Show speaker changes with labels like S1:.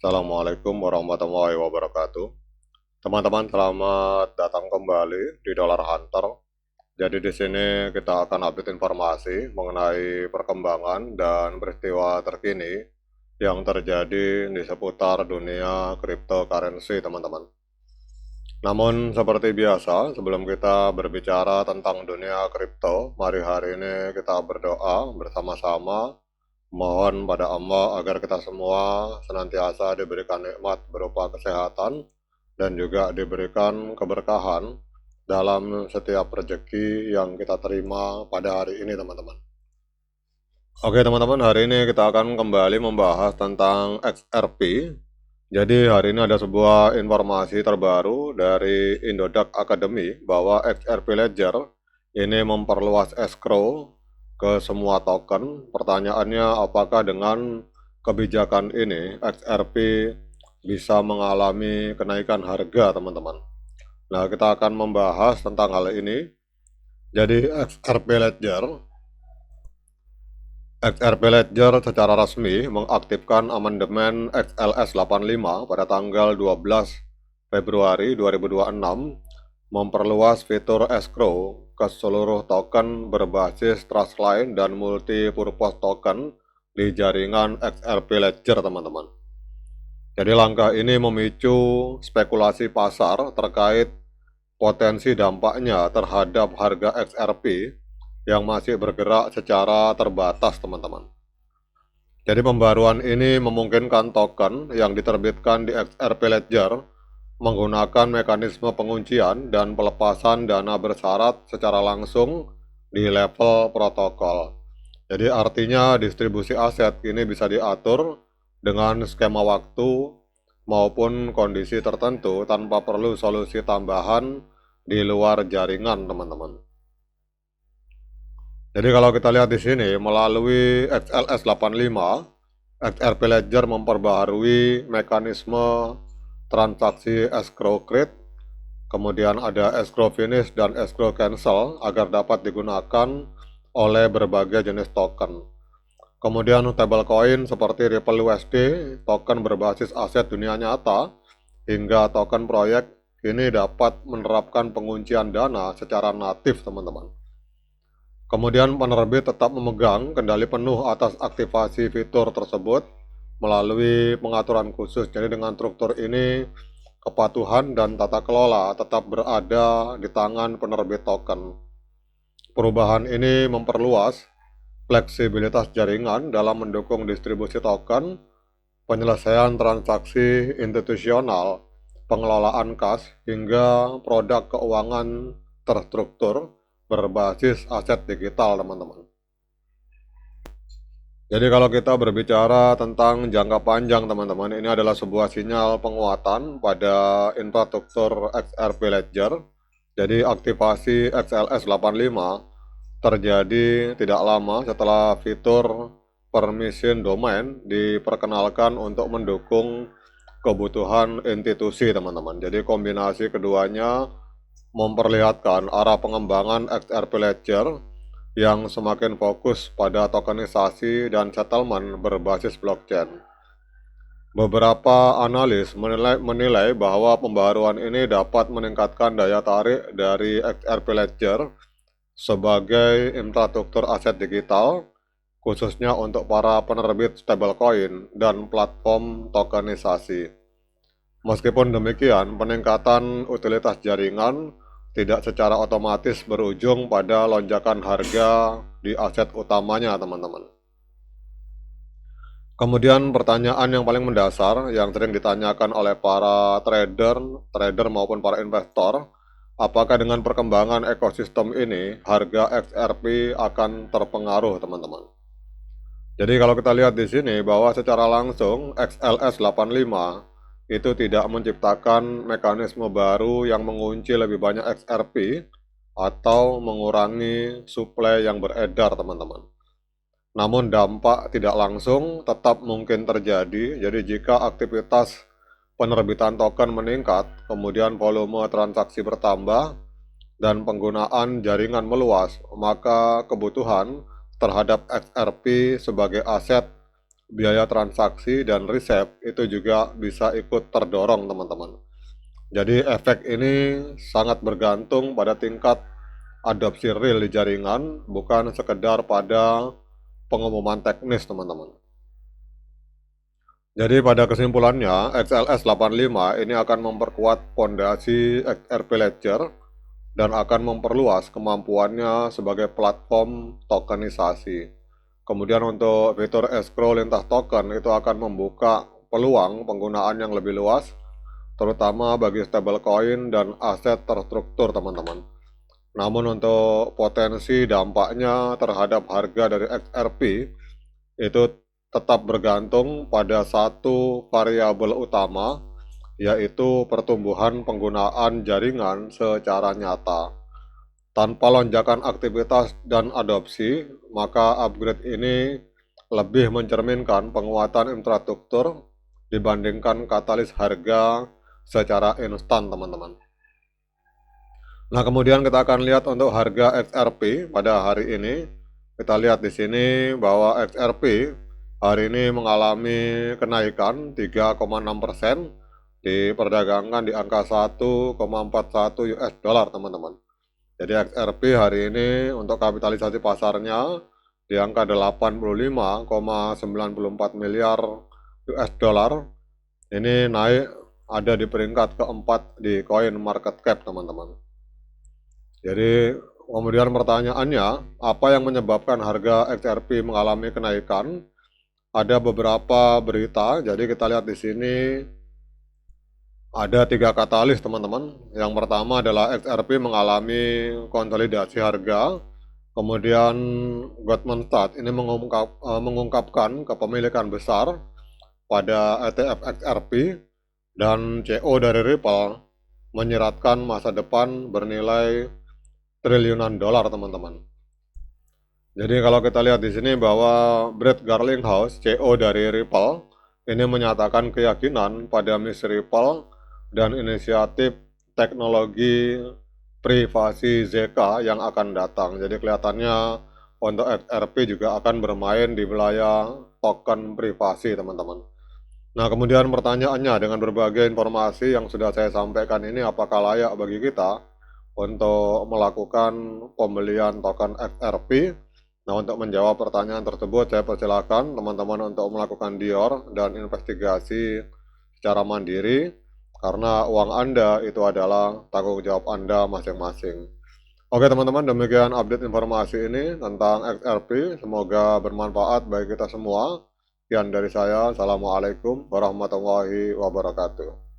S1: Assalamualaikum warahmatullahi wabarakatuh. Teman-teman, selamat datang kembali di Dollar Hunter. Jadi di sini kita akan update informasi mengenai perkembangan dan peristiwa terkini yang terjadi di seputar dunia cryptocurrency, teman-teman. Namun seperti biasa, sebelum kita berbicara tentang dunia kripto, mari hari ini kita berdoa bersama-sama. Mohon pada Allah agar kita semua senantiasa diberikan nikmat berupa kesehatan dan juga diberikan keberkahan dalam setiap rezeki yang kita terima pada hari ini, teman-teman. Oke, teman-teman, hari ini kita akan kembali membahas tentang XRP. Jadi hari ini ada sebuah informasi terbaru dari Indodax Academy bahwa XRP Ledger ini memperluas escrow ke semua token. Pertanyaannya, apakah dengan kebijakan ini XRP bisa mengalami kenaikan harga, teman-teman? Nah, kita akan membahas tentang hal ini. Jadi XRP Ledger secara resmi mengaktifkan amandemen XLS 85 pada tanggal 12 Februari 2026, memperluas fitur escrow ke seluruh token berbasis Trustline dan multi-purpose token di jaringan XRP Ledger, teman-teman. Jadi langkah ini memicu spekulasi pasar terkait potensi dampaknya terhadap harga XRP yang masih bergerak secara terbatas, teman-teman. Jadi pembaruan ini memungkinkan token yang diterbitkan di XRP Ledger menggunakan mekanisme penguncian dan pelepasan dana bersyarat secara langsung di level protokol. Jadi artinya distribusi aset ini bisa diatur dengan skema waktu maupun kondisi tertentu tanpa perlu solusi tambahan di luar jaringan, teman-teman. Jadi kalau kita lihat di sini, melalui XLS 85, XRP Ledger memperbaharui mekanisme transaksi escrow create, kemudian ada escrow finish dan escrow cancel agar dapat digunakan oleh berbagai jenis token. Kemudian stablecoin seperti Ripple USD, token berbasis aset dunia nyata, hingga token proyek ini dapat menerapkan penguncian dana secara natif, teman-teman. Kemudian penerbit tetap memegang kendali penuh atas aktivasi fitur tersebut melalui pengaturan khusus. Jadi dengan struktur ini, kepatuhan dan tata kelola tetap berada di tangan penerbit token. Perubahan ini memperluas fleksibilitas jaringan dalam mendukung distribusi token, penyelesaian transaksi institusional, pengelolaan kas, hingga produk keuangan terstruktur berbasis aset digital, teman-teman. Jadi kalau kita berbicara tentang jangka panjang, teman-teman, ini adalah sebuah sinyal penguatan pada infrastruktur XRP Ledger. Jadi aktivasi XLS 85 terjadi tidak lama setelah fitur permission domain diperkenalkan untuk mendukung kebutuhan institusi, teman-teman. Jadi kombinasi keduanya memperlihatkan arah pengembangan XRP Ledger yang semakin fokus pada tokenisasi dan settlement berbasis blockchain. Beberapa analis menilai bahwa pembaruan ini dapat meningkatkan daya tarik dari XRP Ledger sebagai infrastruktur aset digital, khususnya untuk para penerbit stablecoin dan platform tokenisasi. Meskipun demikian, peningkatan utilitas jaringan tidak secara otomatis berujung pada lonjakan harga di aset utamanya, teman-teman. Kemudian pertanyaan yang paling mendasar yang sering ditanyakan oleh para trader maupun para investor, apakah dengan perkembangan ekosistem ini harga XRP akan terpengaruh, teman-teman? Jadi kalau kita lihat di sini bahwa secara langsung XLS 85 itu tidak menciptakan mekanisme baru yang mengunci lebih banyak XRP atau mengurangi suplai yang beredar, teman-teman. Namun dampak tidak langsung tetap mungkin terjadi. Jadi jika aktivitas penerbitan token meningkat, kemudian volume transaksi bertambah, dan penggunaan jaringan meluas, maka kebutuhan terhadap XRP sebagai aset biaya transaksi dan resep itu juga bisa ikut terdorong teman-teman. Jadi efek ini sangat bergantung pada tingkat adopsi real di jaringan, bukan sekedar pada pengumuman teknis teman-teman. Jadi pada kesimpulannya, XLS 85 ini akan memperkuat fondasi XRP Ledger dan akan memperluas kemampuannya sebagai platform tokenisasi. Kemudian untuk fitur escrow lintas token itu akan membuka peluang penggunaan yang lebih luas, terutama bagi stablecoin dan aset terstruktur teman-teman. Namun untuk potensi dampaknya terhadap harga dari XRP itu tetap bergantung pada satu variabel utama, yaitu pertumbuhan penggunaan jaringan secara nyata. Tanpa lonjakan aktivitas dan adopsi, maka upgrade ini lebih mencerminkan penguatan infrastruktur dibandingkan katalis harga secara instan, teman-teman. Nah, kemudian kita akan lihat untuk harga XRP pada hari ini. Kita lihat di sini bahwa XRP hari ini mengalami kenaikan 3,6%, diperdagangkan di angka 1,41 US dollar, teman-teman. Jadi XRP hari ini untuk kapitalisasi pasarnya di angka 85,94 miliar US dollar. Ini naik ada di peringkat keempat di Coin Market Cap, teman-teman. Jadi kemudian pertanyaannya, apa yang menyebabkan harga XRP mengalami kenaikan? Ada beberapa berita. Jadi kita lihat di sini ada 3 katalis, teman-teman. Yang pertama adalah XRP mengalami konsolidasi harga. Kemudian Goldman Sachs ini mengungkapkan kepemilikan besar pada ETF XRP, dan CEO dari Ripple menyiratkan masa depan bernilai triliunan dolar, teman-teman. Jadi kalau kita lihat di sini bahwa Brett Garlinghouse, CEO dari Ripple, ini menyatakan keyakinan pada misi Ripple dan inisiatif teknologi privasi ZK yang akan datang. Jadi kelihatannya untuk XRP juga akan bermain di wilayah token privasi, teman-teman. Nah, kemudian pertanyaannya, dengan berbagai informasi yang sudah saya sampaikan ini, apakah layak bagi kita untuk melakukan pembelian token XRP? Nah, untuk menjawab pertanyaan tersebut, saya persilakan teman-teman untuk melakukan DIOR dan investigasi secara mandiri, karena uang Anda itu adalah tanggung jawab Anda masing-masing. Oke teman-teman, demikian update informasi ini tentang XRP. Semoga bermanfaat bagi kita semua. Sekian dari saya. Assalamualaikum warahmatullahi wabarakatuh.